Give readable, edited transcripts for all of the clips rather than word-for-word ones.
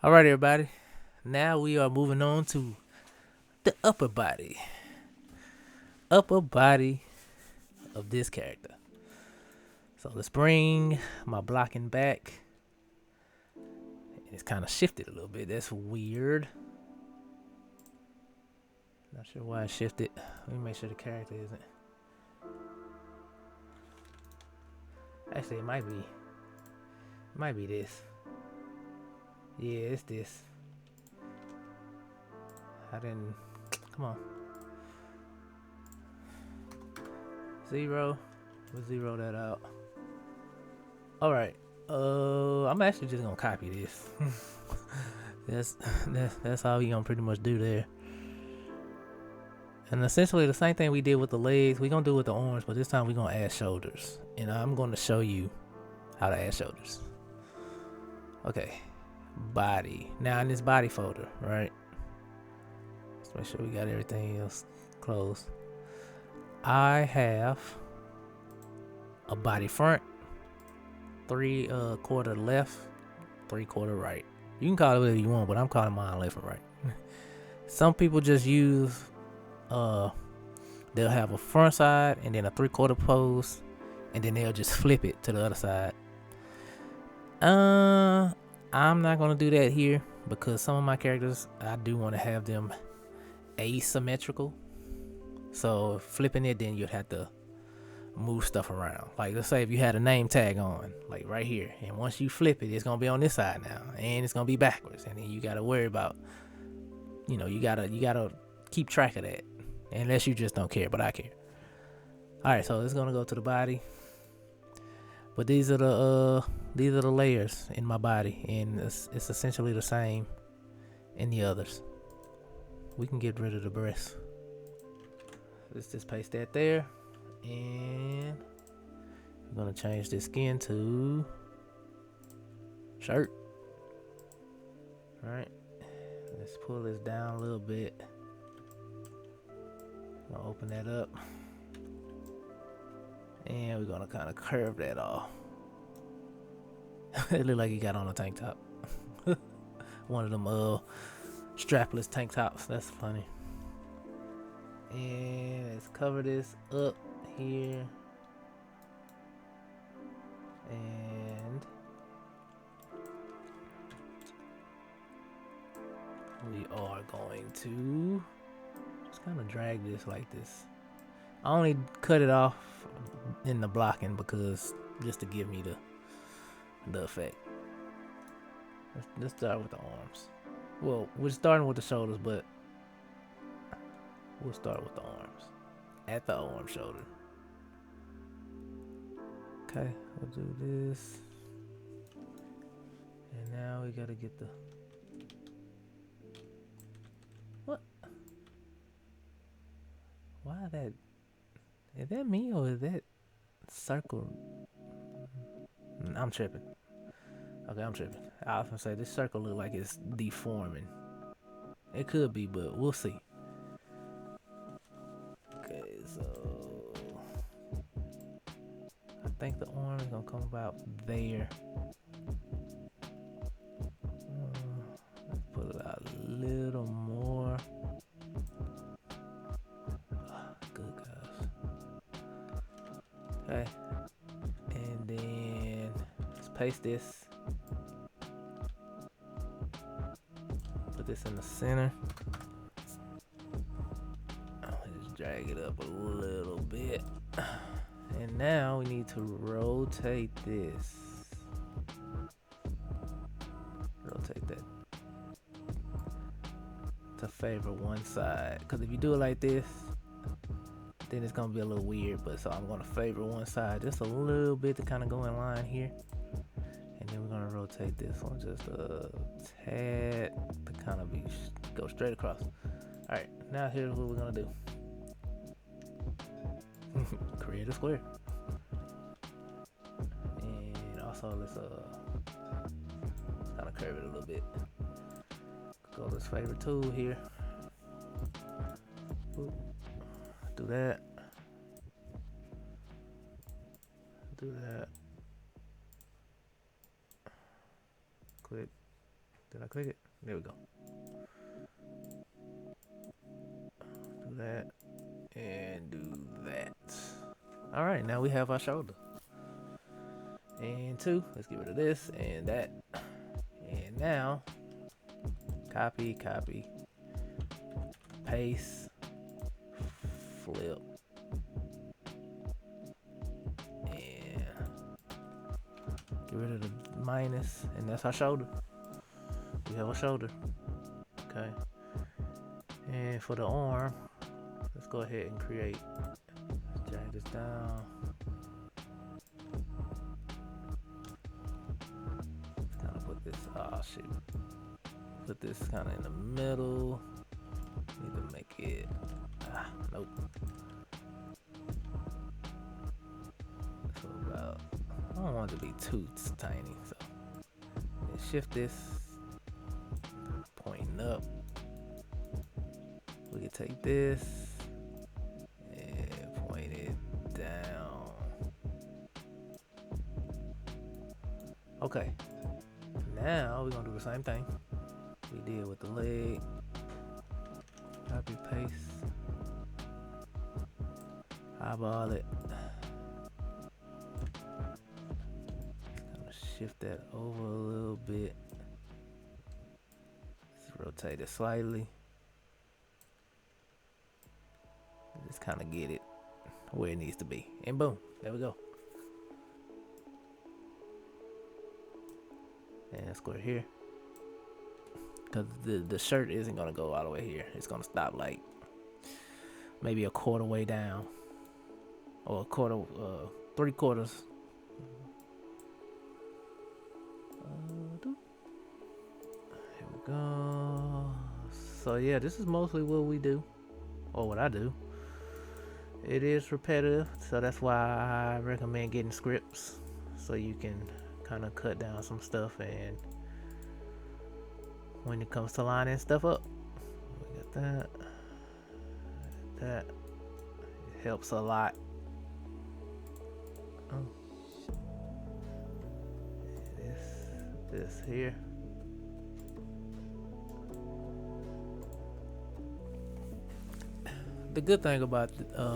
All right, everybody. Now we are moving on to the upper body. Upper body of this character. So let's bring my blocking back. It's kind of shifted a little bit. That's weird. Not sure why it shifted. Let me make sure the character isn't. Actually, it might be. It might be this. Yeah, it's this. I didn't. Come on. 0. We'll 0 that out. All right. I'm actually just gonna copy this. that's all we gonna pretty much do there. And essentially the same thing we did with the legs, we gonna do with the arms, but this time we gonna add shoulders. And I'm gonna show you how to add shoulders. Okay. Body. Now in this body folder, right? Let's make sure we got everything else closed. I have a body front, 3/4 left, 3/4 right. You can call it whatever you want, but I'm calling mine left and right. Some people just use they'll have a front side and then a 3/4 pose, and then they'll just flip it to the other side. I'm not gonna do that here because some of my characters I do want to have them asymmetrical. So flipping it, then you'd have to move stuff around. Like let's say if you had a name tag on, like right here, and once you flip it, it's gonna be on this side now, and it's gonna be backwards, and then you gotta worry about, you gotta keep track of that, unless you just don't care, but I care. All right, so it's gonna go to the body, but these are the layers in my body, and it's essentially the same in the others. We can get rid of the breast. Let's just paste that there. And we're gonna change this skin to shirt. All right, let's pull this down a little bit. I'll open that up, and we're gonna kind of curve that off. It looked like he got on a tank top. One of them strapless tank tops. That's funny. And let's cover this up here, and we are going to just kind of drag this like this. I only cut it off in the blocking because just to give me the effect. Let's start with the arms. Well, we're starting with the shoulders, but we'll start with the arms. At the arm shoulder. Okay, we'll do this. And now we gotta get the... What? Why that? Is that me or is that circle? I'm tripping. Okay, I'm tripping. I was gonna say this circle look like it's deforming. It could be, but we'll see. Okay, so I think the arm is gonna come about there. Let's put it out a little more. Good gosh. Okay, and then let's paste this. Put this in the center. Drag it up a little bit, and now we need to rotate this. Rotate that to favor one side, because if you do it like this, then it's gonna be a little weird. But so I'm gonna favor one side just a little bit to kind of go in line here, and then we're gonna rotate this one just a tad to kind of go straight across. All right, now here's what we're gonna do. Create a square, and also let's kind of curve it a little bit. Go this favorite tool here. Oop. Do that. Do that. Click. Did I click it? There we go. Do that and do that. All right, now we have our shoulder. And 2, let's get rid of this and that. And now, copy, paste, flip, and get rid of the minus, and that's our shoulder. We have a shoulder. Okay. And for the arm, let's go ahead and create. Let's drag this down. Kind of put this. Oh shoot. Put this kind of in the middle. Need to make it. Nope. So about. I don't want it to be too tiny. So shift this. Pointing up. We can take this and point it down. Okay. Now we're gonna do the same thing we did with the leg. Copy, paste, eyeball it. Kind of shift that over a little bit. Let's rotate it slightly. Just kind of get it where it needs to be. And boom, there we go. And square here. Because the shirt isn't going to go all the way here. It's going to stop like maybe a quarter way down. Or a quarter, 3/4. Here we go. So yeah, this is mostly what we do. Or what I do. It is repetitive, so that's why I recommend getting scripts so you can kind of cut down some stuff. And when it comes to lining stuff up, we got that it helps a lot. This here. The good thing about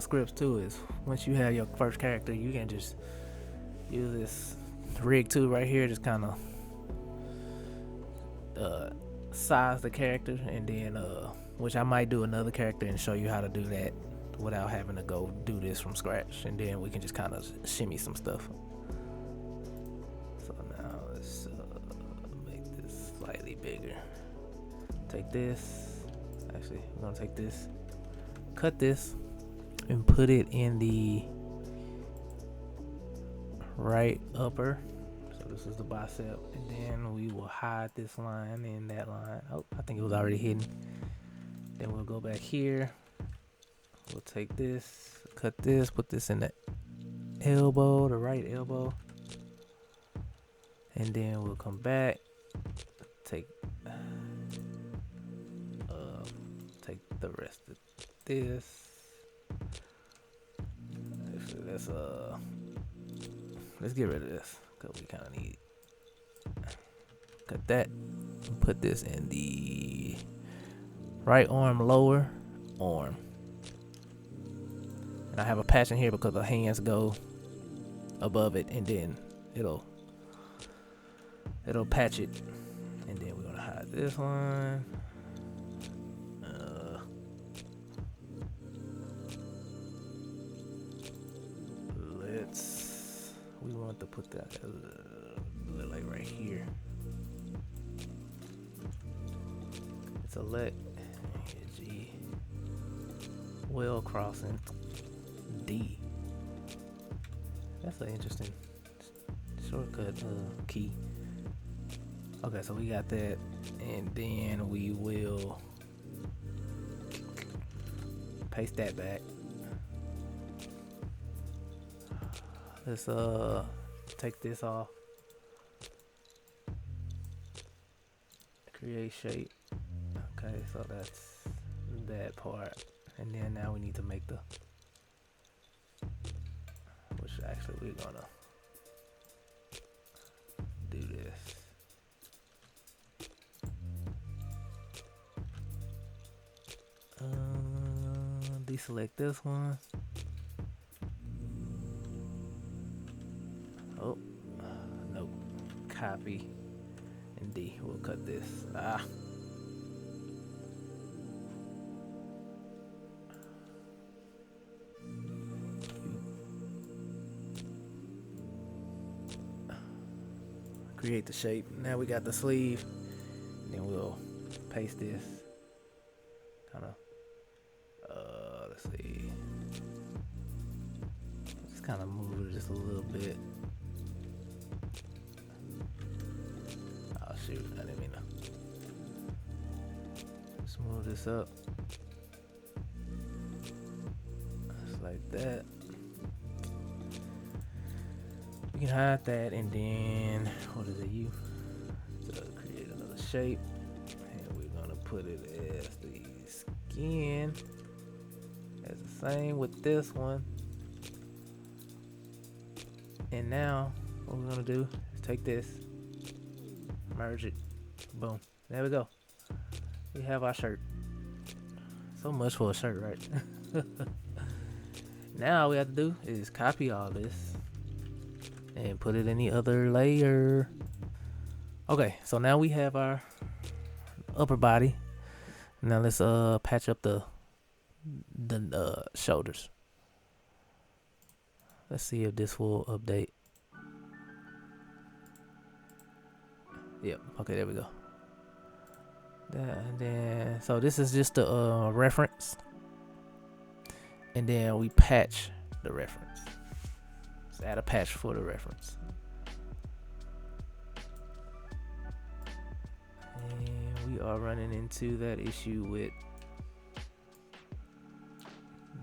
scripts too is once you have your first character, you can just use this rig tool right here, just kind of size the character, and then which I might do another character and show you how to do that without having to go do this from scratch, and then we can just kind of shimmy some stuff. So now let's make this slightly bigger. Take this, actually we're gonna take this, cut this and put it in the right upper. So this is the bicep, and then we will hide this line and that line. Oh, I think it was already hidden. Then we'll go back here. We'll take this, cut this, put this in the elbow, the right elbow, and then we'll come back, take the rest of this. Actually, let's get rid of this because we kind of need it. Cut that and put this in the right arm, lower arm. And I have a patch in here because the hands go above it, and then it'll patch it. And then we're gonna hide this one. We want to put that like right here. Select G, well crossing D. That's an interesting shortcut key. Okay, so we got that, and then we will paste that back. Let's take this off. Create shape. Okay, so that's that part. And then now we need to make the, which actually we're gonna do this. deselect this one. Oh, no. Copy and D. We'll cut this. Create the shape. Now we got the sleeve. Then we'll paste this. Kind of. Let's see. Just kind of move it just a little bit. Oh shoot! I didn't mean to. Just move this up. Just like that. We can hide that, and then what is it? You to create another shape, and we're gonna put it as the skin. As the same with this one. And now what we're gonna do is take this, merge it, boom. There we go. We have our shirt. So much for a shirt, right? Now all we have to do is copy all this and put it in the other layer. Okay, so now we have our upper body. Now let's patch up the shoulders. Let's see if this will update. Yep. Okay, there we go. And then so this is just a reference, and then we patch the reference. Let's add a patch for the reference. And we are running into that issue with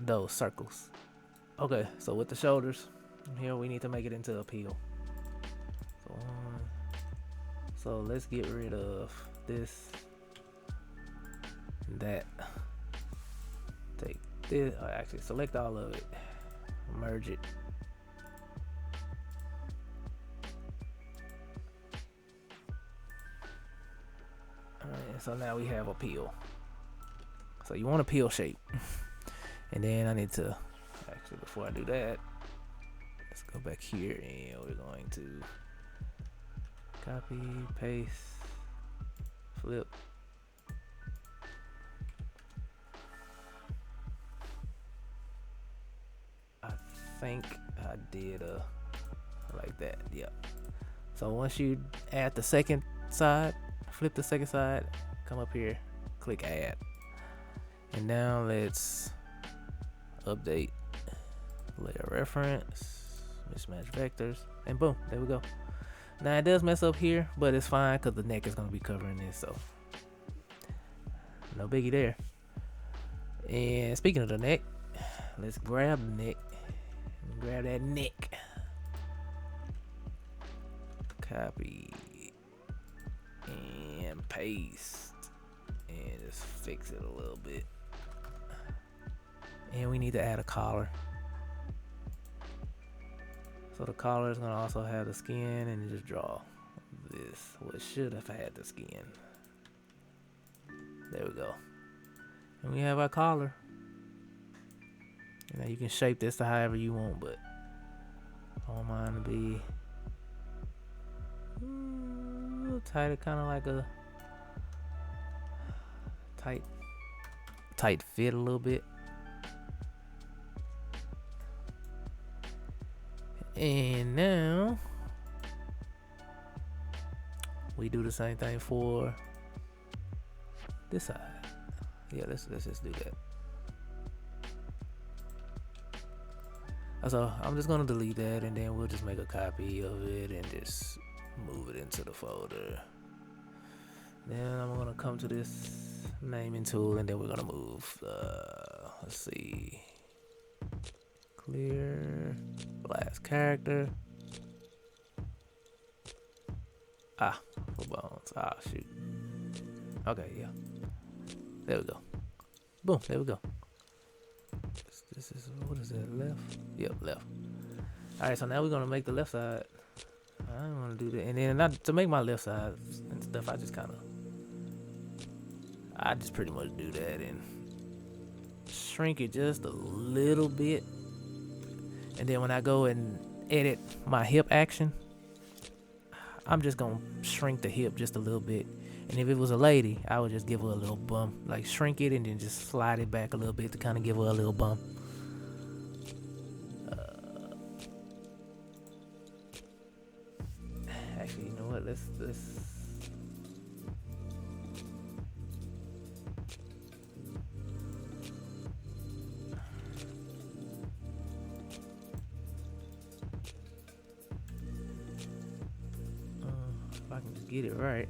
those circles. Okay, so with the shoulders, here we need to make it into a peel. So let's get rid of this, that. Take this, or actually select all of it, merge it. Alright, so now we have a peel. So you want a peel shape. And then I need to, actually before I do that, let's go back here and we're going to copy, paste, flip. I think I did like that, yep. So once you add the second side, flip the second side, come up here, click add. And now let's update layer reference, mismatch vectors, and boom, there we go. Now it does mess up here, but it's fine because the neck is going to be covering this, so no biggie there. And speaking of the neck, let's grab the neck, grab that neck, copy and paste, and just fix it a little bit. And we need to add a collar. So the collar is gonna also have the skin, and you just draw this. Well, it should have had the skin. There we go. And we have our collar. Now you can shape this to however you want, but I want mine to be a little tighter, kind of like a tight fit a little bit. And now we do the same thing for this side. Yeah, let's just do that. So I'm just gonna delete that, and then we'll just make a copy of it and just move it into the folder. Then I'm gonna come to this naming tool, and then we're gonna move. Let's see. Clear last character. For bones. Shoot. Okay, yeah. There we go. Boom, there we go. This is, what is that, left? Yep, left. Alright, so now we're gonna make the left side. I don't wanna do that. And then to make my left side and stuff, I just pretty much do that, and shrink it just a little bit. And then when I go and edit my hip action, I'm just gonna shrink the hip just a little bit. And if it was a lady, I would just give her a little bump. Like shrink it and then just slide it back a little bit to kind of give her a little bump. Actually, you know what? Let's if I can just get it right,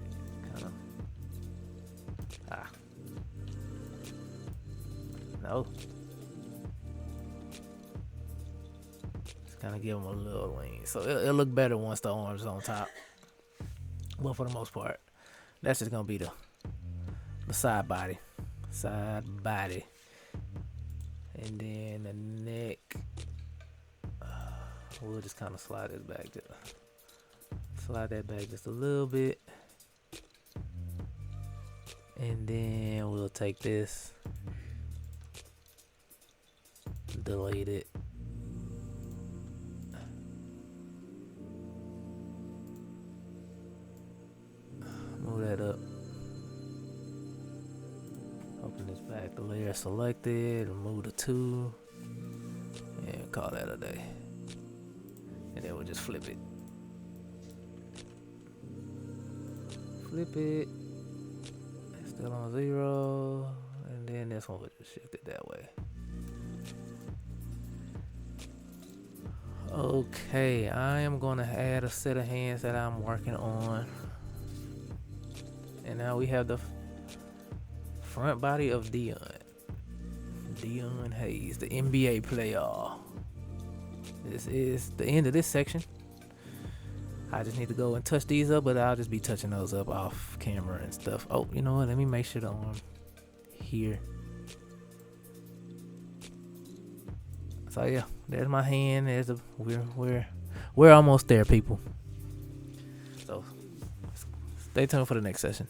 kind of. No. Just kind of give them a little lean, so it'll look better once the arms on top. Well, for the most part, that's just gonna be the side body, and then the neck. We'll just kind of slide it back, slide that back just a little bit, and then we'll take this, delete it. Move that up. Open this back, the layer selected, remove the 2, and call that a day. And then we'll just flip it. Flip it. It's still on 0. And then this one will just shift it that way. Okay, I am gonna add a set of hands that I'm working on. And now we have the front body of Dion Hayes, the NBA player. This is the end of this section. I just need to go and touch these up, but I'll just be touching those up off camera and stuff. Oh, you know what? Let me make sure the arm here. So yeah, there's my hand. There's a we're almost there, people. So stay tuned for the next session.